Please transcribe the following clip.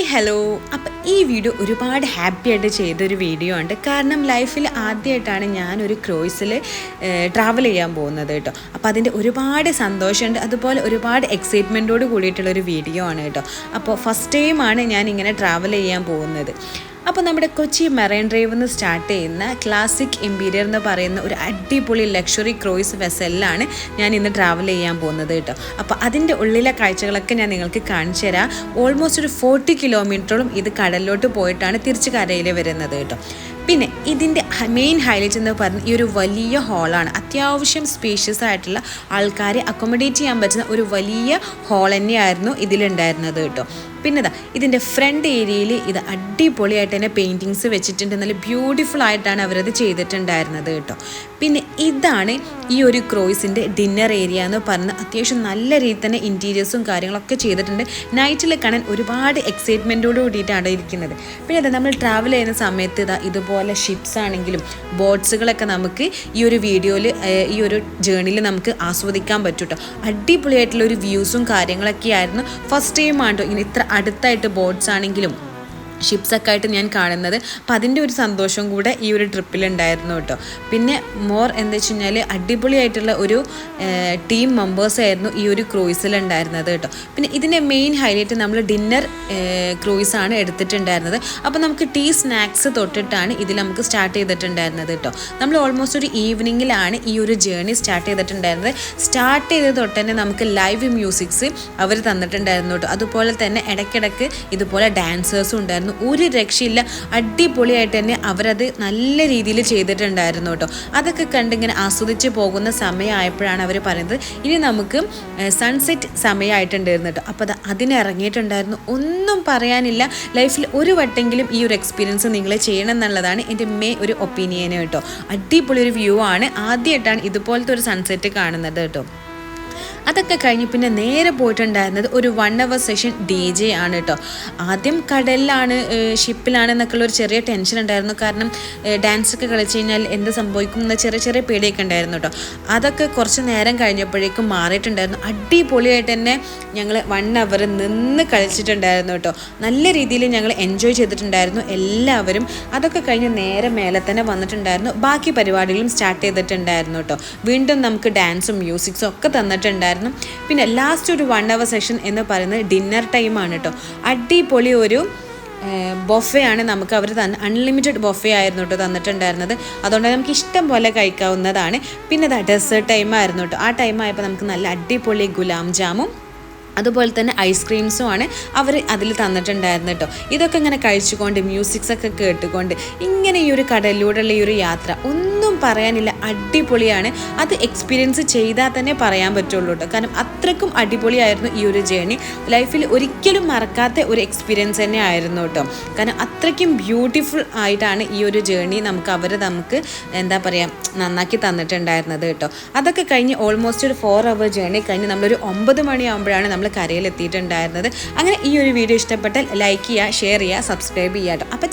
Hi hello. അപ്പോൾ ഈ video ഒരുപാട് ഹാപ്പി ആയിട്ട് ചെയ്തൊരു വീഡിയോ ഉണ്ട്. കാരണം ലൈഫിൽ ആദ്യമായിട്ടാണ് ഞാനൊരു ക്രൂയിസിൽ ട്രാവൽ ചെയ്യാൻ പോകുന്നത് കേട്ടോ. അപ്പോൾ അതിൻ്റെ ഒരുപാട് സന്തോഷമുണ്ട്, അതുപോലെ ഒരുപാട് എക്സൈറ്റ്മെൻറ്റോട് കൂടിയിട്ടുള്ളൊരു വീഡിയോ ആണ് കേട്ടോ. അപ്പോൾ ഫസ്റ്റ് ടൈമാണ് ഞാൻ ഇങ്ങനെ ട്രാവൽ ചെയ്യാൻ പോകുന്നത്. അപ്പോൾ നമ്മുടെ കൊച്ചി മെറൈൻ ഡ്രൈവിൽ നിന്ന് സ്റ്റാർട്ട് ചെയ്യുന്ന ക്ലാസിക് ഇമ്പീരിയർ എന്ന് പറയുന്ന ഒരു അടിപൊളി ലക്ഷറി ക്രൂയിസ് വെസലിലാണ് ഞാൻ ഇന്ന് ട്രാവൽ ചെയ്യാൻ പോകുന്നത് കേട്ടോ. അപ്പോൾ അതിൻ്റെ ഉള്ളിലെ കാഴ്ചകളൊക്കെ ഞാൻ നിങ്ങൾക്ക് കാണിച്ചു തരാം. ഓൾമോസ്റ്റ് ഒരു 40 കിലോമീറ്ററോളം ഇത് കടലിലോട്ട് പോയിട്ടാണ് തിരിച്ച് കരയിൽ വരുന്നത് കേട്ടോ. പിന്നെ ഇതിൻ്റെ മെയിൻ ഹൈലൈറ്റ് എന്ന് പറഞ്ഞാൽ ഈ ഒരു വലിയ ഹാളാണ്. അത്യാവശ്യം സ്പേഷ്യസ് ആയിട്ടുള്ള ആൾക്കാരെ അക്കോമഡേറ്റ് ചെയ്യാൻ പറ്റുന്ന ഒരു വലിയ ഹാൾ തന്നെയായിരുന്നു ഇതിലുണ്ടായിരുന്നത് കേട്ടോ. പിന്നെ ഇതിൻ്റെ ഫ്രണ്ട് ഏരിയയിൽ ഇത് അടിപൊളിയായിട്ട് തന്നെ പെയിൻറ്റിങ്സ് വെച്ചിട്ടുണ്ട്. നല്ല ബ്യൂട്ടിഫുൾ ആയിട്ടാണ് അവരത് ചെയ്തിട്ടുണ്ടായിരുന്നത് കേട്ടോ. പിന്നെ ഇതാണ് ഈ ഒരു ക്രൂയിസിൻ്റെ ഡിന്നർ ഏരിയ എന്ന് പറഞ്ഞ് അത്യാവശ്യം നല്ല രീതിയിൽ തന്നെ ഇൻറ്റീരിയേഴ്സും കാര്യങ്ങളൊക്കെ ചെയ്തിട്ടുണ്ട്. നൈറ്റിൽ കാണാൻ ഒരുപാട് എക്സൈറ്റ്മെൻറ്റോട് കൂടിയിട്ടാണ് ഇരിക്കുന്നത്. പിന്നെ നമ്മൾ ട്രാവൽ ചെയ്യുന്ന സമയത്ത് ഇതുപോലെ ഷിപ്സ് ആണെങ്കിലും ബോട്ട്സുകളൊക്കെ നമുക്ക് ഈ ഒരു വീഡിയോയിൽ ഈ ഒരു ജേർണിയിൽ നമുക്ക് ആസ്വദിക്കാൻ പറ്റും കേട്ടോ. അടിപൊളിയായിട്ടുള്ള ഒരു വ്യൂസും കാര്യങ്ങളൊക്കെ ആയിരുന്നു. ഫസ്റ്റ് ടൈമാണ് ഇങ്ങനെ ഇത്ര അടുത്തായിട്ട് ബോട്ട്സ് ആണെങ്കിലും ഷിപ്സൊക്കെ ആയിട്ട് ഞാൻ കാണുന്നത്. അപ്പോൾ അതിൻ്റെ ഒരു സന്തോഷം കൂടെ ഈ ഒരു ട്രിപ്പിലുണ്ടായിരുന്നു കേട്ടോ. പിന്നെ എന്താ വെച്ച് കഴിഞ്ഞാൽ അടിപൊളിയായിട്ടുള്ള ഒരു ടീം മെമ്പേഴ്സായിരുന്നു ഈ ഒരു ക്രൂയിസിലുണ്ടായിരുന്നത് കേട്ടോ. പിന്നെ ഇതിൻ്റെ മെയിൻ ഹൈലൈറ്റ് നമ്മൾ ഡിന്നർ ക്രൂയിസാണ് എടുത്തിട്ടുണ്ടായിരുന്നത്. അപ്പോൾ നമുക്ക് ടീ സ്നാക്സ് തൊട്ടിട്ടാണ് ഇതിൽ നമുക്ക് സ്റ്റാർട്ട് ചെയ്തിട്ടുണ്ടായിരുന്നത് കേട്ടോ. നമ്മൾ ഓൾമോസ്റ്റ് ഒരു ഈവനിങ്ങിലാണ് ഈ ഒരു ജേർണി സ്റ്റാർട്ട് ചെയ്തിട്ടുണ്ടായിരുന്നത്. സ്റ്റാർട്ട് ചെയ്ത് തൊട്ട് തന്നെ നമുക്ക് ലൈവ് മ്യൂസിക്സ് അവർ തന്നിട്ടുണ്ടായിരുന്നു കേട്ടോ. അതുപോലെ തന്നെ ഇടയ്ക്കിടയ്ക്ക് ഇതുപോലെ ഡാൻസേഴ്സും ഉണ്ടായിരുന്നു. ഒരു രക്ഷയില്ല, അടിപൊളിയായിട്ട് തന്നെ അവരത് നല്ല രീതിയിൽ ചെയ്തിട്ടുണ്ടായിരുന്നു കേട്ടോ. അതൊക്കെ കണ്ടിങ്ങനെ ആസ്വദിച്ച് പോകുന്ന സമയമായപ്പോഴാണ് അവർ പറയുന്നത് ഇനി നമുക്ക് സൺസെറ്റ് സമയമായിട്ടുണ്ടായിരുന്നു കേട്ടോ. അപ്പോൾ അതിനിറങ്ങിയിട്ടുണ്ടായിരുന്നു. ഒന്നും പറയാനില്ല, ലൈഫിൽ ഒരു വട്ടെങ്കിലും ഈ ഒരു എക്സ്പീരിയൻസ് നിങ്ങൾ ചെയ്യണം എന്നുള്ളതാണ് എൻ്റെ ഒരു ഒപ്പീനിയൻ കേട്ടോ. അടിപൊളി ഒരു വ്യൂ ആണ്. ആദ്യമായിട്ടാണ് ഇതുപോലത്തെ ഒരു സൺസെറ്റ് കാണുന്നത് കേട്ടോ. അതൊക്കെ കഴിഞ്ഞ് പിന്നെ നേരെ പോയിട്ടുണ്ടായിരുന്നത് ഒരു 1 hour സെഷൻ DJ ആണ് കേട്ടോ. ആദ്യം കടലിലാണ് ഷിപ്പിലാണെന്നൊക്കെയുള്ള ഒരു ചെറിയ ടെൻഷൻ ഉണ്ടായിരുന്നു. കാരണം ഡാൻസൊക്കെ കളിച്ച് കഴിഞ്ഞാൽ എന്ത് സംഭവിക്കും എന്ന ചെറിയ ചെറിയ പേടിയൊക്കെ ഉണ്ടായിരുന്നു കേട്ടോ. അതൊക്കെ കുറച്ച് നേരം കഴിഞ്ഞപ്പോഴേക്കും മാറിയിട്ടുണ്ടായിരുന്നു. അടിപൊളിയായിട്ട് തന്നെ ഞങ്ങൾ 1 hour നിന്ന് കളിച്ചിട്ടുണ്ടായിരുന്നു കേട്ടോ. നല്ല രീതിയിൽ ഞങ്ങൾ എൻജോയ് ചെയ്തിട്ടുണ്ടായിരുന്നു എല്ലാവരും. അതൊക്കെ കഴിഞ്ഞ് നേരെ മേലെ തന്നെ വന്നിട്ടുണ്ടായിരുന്നു. ബാക്കി പരിപാടികളും സ്റ്റാർട്ട് ചെയ്തിട്ടുണ്ടായിരുന്നു കേട്ടോ. വീണ്ടും നമുക്ക് ഡാൻസും മ്യൂസിക്സും ഒക്കെ തന്നിട്ടുണ്ടായിരുന്നു. പിന്നെ ലാസ്റ്റ് ഒരു 1 hour സെഷൻ എന്ന് പറയുന്നത് ഡിന്നർ ടൈമാണ് കേട്ടോ. അടിപൊളി ഒരു ബൊഫേ ആണ് നമുക്ക് അവർ അൺലിമിറ്റഡ് ബൊഫേ ആയിരുന്നു കേട്ടോ തന്നിട്ടുണ്ടായിരുന്നത്. അതുകൊണ്ട് നമുക്ക് ഇഷ്ടം പോലെ കഴിക്കാവുന്നതാണ്. പിന്നെ ഡെസേർട്ട് ടൈമായിരുന്നു കേട്ടോ. ആ ടൈമായപ്പോൾ നമുക്ക് നല്ല അടിപൊളി ഗുലാം ജാമും അതുപോലെ തന്നെ ഐസ്ക്രീംസുമാണ് അവർ അതിൽ തന്നിട്ടുണ്ടായിരുന്നു കേട്ടോ. ഇതൊക്കെ ഇങ്ങനെ കഴിച്ചുകൊണ്ട് മ്യൂസിക്സൊക്കെ കേട്ടുകൊണ്ട് ഇങ്ങനെ ഈ ഒരു കടലിലൂടെയുള്ള ഈ ഒരു യാത്ര ഒന്നും പറയാനില്ല, അടിപൊളിയാണ്. അത് എക്സ്പീരിയൻസ് ചെയ്താൽ തന്നെ പറയാൻ പറ്റുള്ളൂ കേട്ടോ. കാരണം അത്രയ്ക്കും അടിപൊളിയായിരുന്നു ഈ ഒരു ജേർണി. ലൈഫിൽ ഒരിക്കലും മറക്കാത്ത ഒരു എക്സ്പീരിയൻസ് തന്നെ ആയിരുന്നു കേട്ടോ. കാരണം അത്രയ്ക്കും ബ്യൂട്ടിഫുൾ ആയിട്ടാണ് ഈ ഒരു ജേർണി നമുക്ക് എന്താ പറയുക നന്നാക്കി തന്നിട്ടുണ്ടായിരുന്നത് കേട്ടോ. അതൊക്കെ കഴിഞ്ഞ് ഓൾമോസ്റ്റ് ഒരു 4 hour ജേർണി കഴിഞ്ഞ് നമ്മളൊരു 9 മണിയാകുമ്പോഴാണ് നമ്മൾ കരയിൽ എത്തിയിട്ടുണ്ടായിരുന്നത്. അങ്ങനെ ഈ ഒരു വീഡിയോ ഇഷ്ടപ്പെട്ടാൽ ലൈക്ക് ചെയ്യുക, ഷെയർ ചെയ്യുക, സബ്സ്ക്രൈബ് ചെയ്യുക കേട്ടോ. അപ്പോൾ